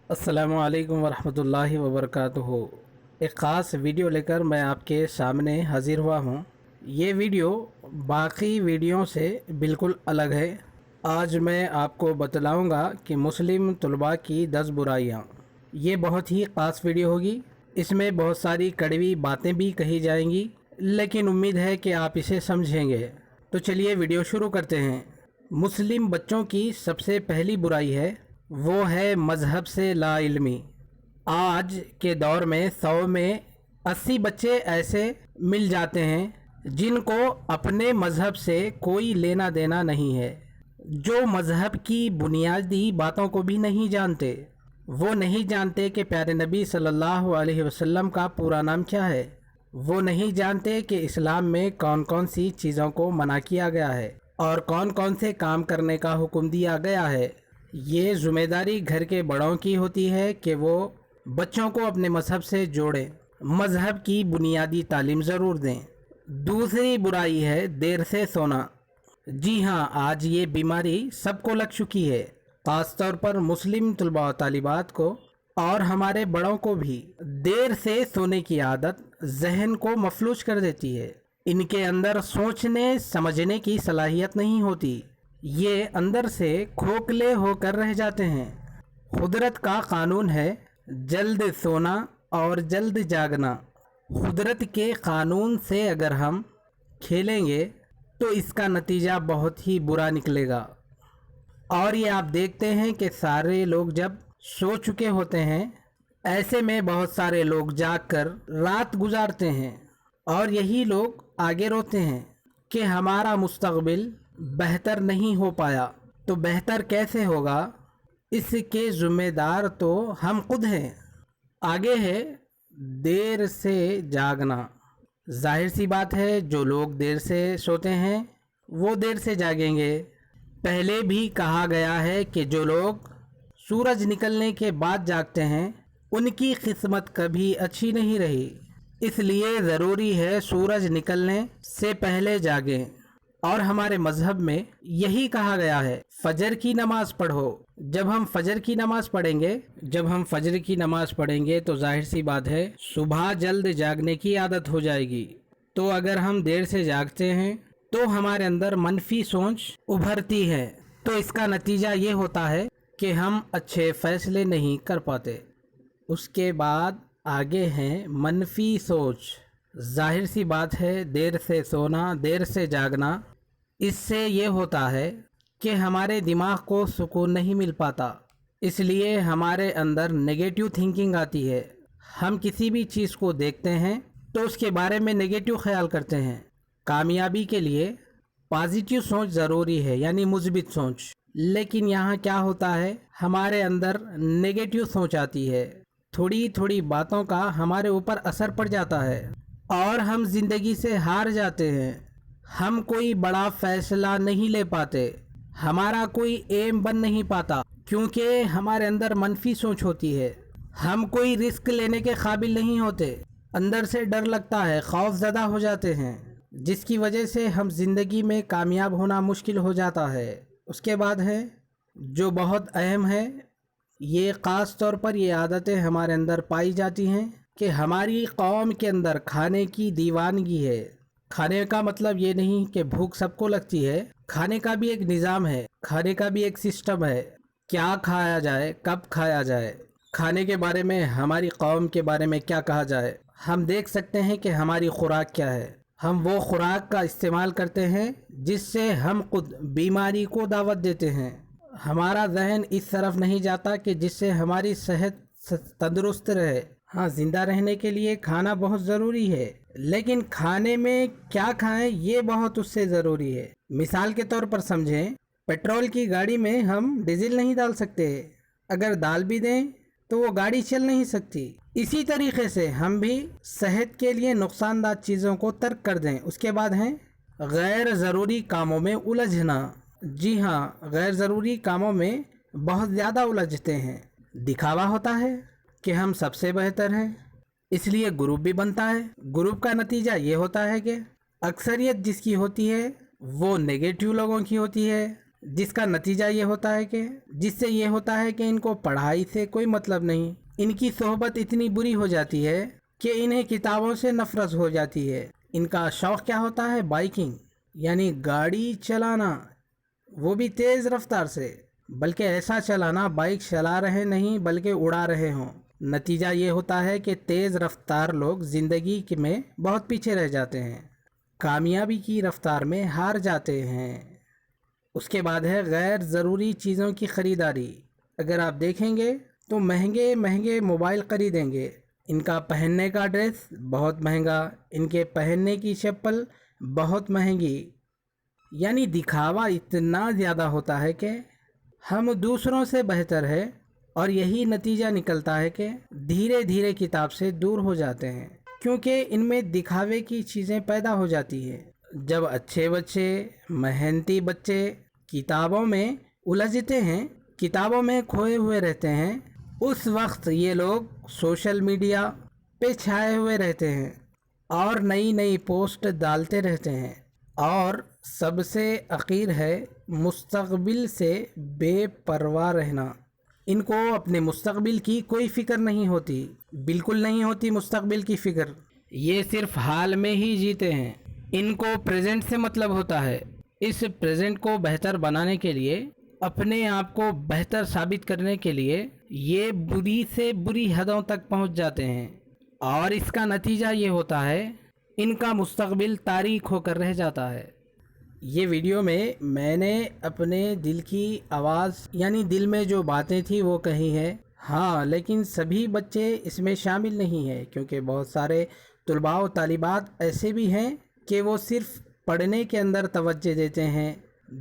अस्सलामु अलैकुम वरहमतुल्लाहि वबरकातुहू। एक ख़ास वीडियो लेकर मैं आपके सामने हाज़िर हुआ हूँ। ये वीडियो बाकी वीडियो से बिल्कुल अलग है। आज मैं आपको बतलाऊँगा कि मुस्लिम तलबा की 10 बुराइयाँ। ये बहुत ही ख़ास वीडियो होगी। इसमें बहुत सारी कड़वी बातें भी कही जाएंगी, लेकिन उम्मीद है कि आप इसे समझेंगे। तो चलिए वीडियो शुरू करते हैं। मुस्लिम बच्चों की सबसे पहली बुराई है, वो है मज़हब से ला इल्मी। आज के दौर में 100 में 80 बच्चे ऐसे मिल जाते हैं जिनको अपने मज़हब से कोई लेना देना नहीं है, जो मज़हब की बुनियादी बातों को भी नहीं जानते। वो नहीं जानते कि प्यारे नबी सल्लल्लाहु अलैहि वसल्लम का पूरा नाम क्या है। वो नहीं जानते कि इस्लाम में कौन कौन सी चीज़ों को मना किया गया है और कौन कौन से काम करने का हुक्म दिया गया है। ये ज़िम्मेदारी घर के बड़ों की होती है कि वो बच्चों को अपने मज़हब से जोड़ें, मज़हब की बुनियादी तालीम ज़रूर दें। दूसरी बुराई है देर से सोना। जी हाँ, आज ये बीमारी सबको लग चुकी है, ख़ास तौर पर मुस्लिम तलबा तालिबात को और हमारे बड़ों को भी। देर से सोने की आदत जहन को मफलूज कर देती है। इनके अंदर सोचने समझने की सलाहियत नहीं होती, ये अंदर से खोखले होकर रह जाते हैं। कुदरत का कानून है जल्द सोना और जल्द जागना। कुदरत के कानून से अगर हम खेलेंगे तो इसका नतीजा बहुत ही बुरा निकलेगा। और ये आप देखते हैं कि सारे लोग जब सो चुके होते हैं, ऐसे में बहुत सारे लोग जागकर रात गुजारते हैं और यही लोग आगे रोते हैं कि हमारा मुस्तकबिल बेहतर नहीं हो पाया। तो बेहतर कैसे होगा, इसके ज़िम्मेदार तो हम खुद हैं। आगे है देर से जागना। जाहिर सी बात है, जो लोग देर से सोते हैं वो देर से जागेंगे। पहले भी कहा गया है कि जो लोग सूरज निकलने के बाद जागते हैं उनकी किस्मत कभी अच्छी नहीं रही। इसलिए ज़रूरी है सूरज निकलने से पहले जागें। और हमारे मज़हब में यही कहा गया है, फजर की नमाज पढ़ो। जब हम फजर की नमाज पढ़ेंगे तो जाहिर सी बात है सुबह जल्द जागने की आदत हो जाएगी। तो अगर हम देर से जागते हैं तो हमारे अंदर मनफी सोच उभरती है, तो इसका नतीजा ये होता है कि हम अच्छे फैसले नहीं कर पाते। उसके बाद आगे हैं मनफी सोच। जाहिर सी बात है देर से सोना देर से जागना, इससे ये होता है कि हमारे दिमाग को सुकून नहीं मिल पाता। इसलिए हमारे अंदर नेगेटिव थिंकिंग आती है। हम किसी भी चीज़ को देखते हैं तो उसके बारे में नेगेटिव ख्याल करते हैं। कामयाबी के लिए पॉजिटिव सोच ज़रूरी है, यानी मुस्बित सोच। लेकिन यहाँ क्या होता है, हमारे अंदर नेगेटिव सोच आती है। थोड़ी थोड़ी बातों का हमारे ऊपर असर पड़ जाता है और हम ज़िंदगी से हार जाते हैं। हम कोई बड़ा फैसला नहीं ले पाते, हमारा कोई एम बन नहीं पाता, क्योंकि हमारे अंदर मनफी सोच होती है। हम कोई रिस्क लेने के काबिल नहीं होते, अंदर से डर लगता है, खौफ ज़दा हो जाते हैं, जिसकी वजह से हम ज़िंदगी में कामयाब होना मुश्किल हो जाता है। उसके बाद है जो बहुत अहम है, ये ख़ास तौर पर ये आदतें हमारे अंदर पाई जाती हैं कि हमारी कौम के अंदर खाने की दीवानगी है। खाने का मतलब ये नहीं कि भूख सबको लगती है, खाने का भी एक निज़ाम है, खाने का भी एक सिस्टम है। क्या खाया जाए, कब खाया जाए, खाने के बारे में हमारी कौम के बारे में क्या कहा जाए। हम देख सकते हैं कि हमारी खुराक क्या है। हम वो खुराक का इस्तेमाल करते हैं जिससे हम खुद बीमारी को दावत देते हैं। हमारा जहन इस तरफ नहीं जाता कि जिससे हमारी सेहत तंदुरुस्त रहे। हाँ, ज़िंदा रहने के लिए खाना बहुत ज़रूरी है, लेकिन खाने में क्या खाएं ये बहुत उससे ज़रूरी है। मिसाल के तौर पर समझें, पेट्रोल की गाड़ी में हम डीजल नहीं डाल सकते, अगर डाल भी दें तो वो गाड़ी चल नहीं सकती। इसी तरीके से हम भी सेहत के लिए नुकसानदार चीज़ों को तर्क कर दें। उसके बाद हैं गैर ज़रूरी कामों में उलझना। जी हाँ, गैर ज़रूरी कामों में बहुत ज़्यादा उलझते हैं। दिखावा होता है कि हम सबसे बेहतर हैं, इसलिए ग्रुप भी बनता है। ग्रुप का नतीजा ये होता है कि अक्सरियत जिसकी होती है वो नेगेटिव लोगों की होती है, جس کا نتیجہ یہ ہوتا ہے کہ ان کو پڑھائی سے کوئی مطلب نہیں، ان کی صحبت اتنی بری ہو جاتی ہے کہ انہیں کتابوں سے نفرت ہو جاتی ہے۔ ان کا شوق کیا ہوتا ہے؟ بائکنگ، یعنی گاڑی چلانا، وہ بھی تیز رفتار سے، بلکہ ایسا چلانا بائک چلا رہے نہیں بلکہ اڑا رہے ہوں۔ نتیجہ یہ ہوتا ہے کہ تیز رفتار لوگ زندگی میں بہت پیچھے رہ جاتے ہیں، کامیابی کی رفتار میں ہار جاتے ہیں۔ اس کے بعد ہے غیر ضروری چیزوں کی خریداری۔ اگر آپ دیکھیں گے تو مہنگے مہنگے موبائل خریدیں گے، ان کا پہننے کا ڈریس بہت مہنگا، ان کے پہننے کی چپل بہت مہنگی، یعنی دکھاوا اتنا زیادہ ہوتا ہے کہ ہم دوسروں سے بہتر ہے، اور یہی نتیجہ نکلتا ہے کہ دھیرے دھیرے کتاب سے دور ہو جاتے ہیں، کیونکہ ان میں دکھاوے کی چیزیں پیدا ہو جاتی ہیں۔ جب اچھے بچے، محنتی بچے کتابوں میں الجھتے ہیں، کتابوں میں کھوئے ہوئے رہتے ہیں، اس وقت یہ لوگ سوشل میڈیا پہ چھائے ہوئے رہتے ہیں اور نئی نئی پوسٹ ڈالتے رہتے ہیں، اور سب سے اخیر ہے مستقبل سے بے پرواہ رہنا۔ ان کو اپنے مستقبل کی کوئی فکر نہیں ہوتی، بالکل نہیں ہوتی مستقبل کی فکر، یہ صرف حال میں ہی جیتے ہیں۔ ان کو پریزنٹ سے مطلب ہوتا ہے، اس پریزنٹ کو بہتر بنانے کے لیے، اپنے آپ کو بہتر ثابت کرنے کے لیے یہ بری سے بری حدوں تک پہنچ جاتے ہیں، اور اس کا نتیجہ یہ ہوتا ہے ان کا مستقبل تاریک ہو کر رہ جاتا ہے۔ یہ ویڈیو میں نے اپنے دل کی آواز، یعنی دل میں جو باتیں تھی وہ کہی ہے، ہاں، لیکن سبھی بچے اس میں شامل نہیں ہیں، کیونکہ بہت سارے طلباء و طالبات ایسے بھی ہیں کہ وہ صرف پڑھنے کے اندر توجہ دیتے ہیں،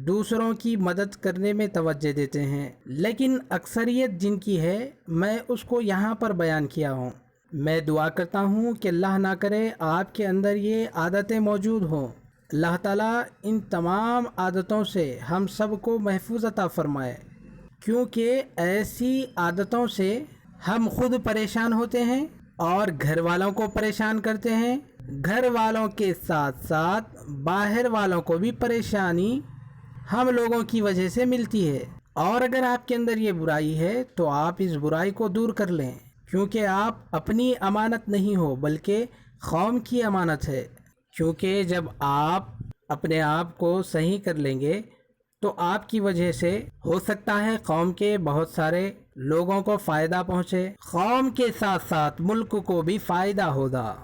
دوسروں کی مدد کرنے میں توجہ دیتے ہیں، لیکن اکثریت جن کی ہے میں اس کو یہاں پر بیان کیا ہوں۔ میں دعا کرتا ہوں کہ اللہ نہ کرے آپ کے اندر یہ عادتیں موجود ہوں۔ اللہ تعالیٰ ان تمام عادتوں سے ہم سب کو محفوظ عطا فرمائے، کیونکہ ایسی عادتوں سے ہم خود پریشان ہوتے ہیں اور گھر والوں کو پریشان کرتے ہیں، گھر والوں کے ساتھ ساتھ باہر والوں کو بھی پریشانی ہم لوگوں کی وجہ سے ملتی ہے۔ اور اگر آپ کے اندر یہ برائی ہے تو آپ اس برائی کو دور کر لیں، کیونکہ آپ اپنی امانت نہیں ہو بلکہ قوم کی امانت ہے، کیونکہ جب آپ اپنے آپ کو صحیح کر لیں گے تو آپ کی وجہ سے ہو سکتا ہے قوم کے بہت سارے لوگوں کو فائدہ پہنچے، قوم کے ساتھ ساتھ ملک کو بھی فائدہ ہوگا۔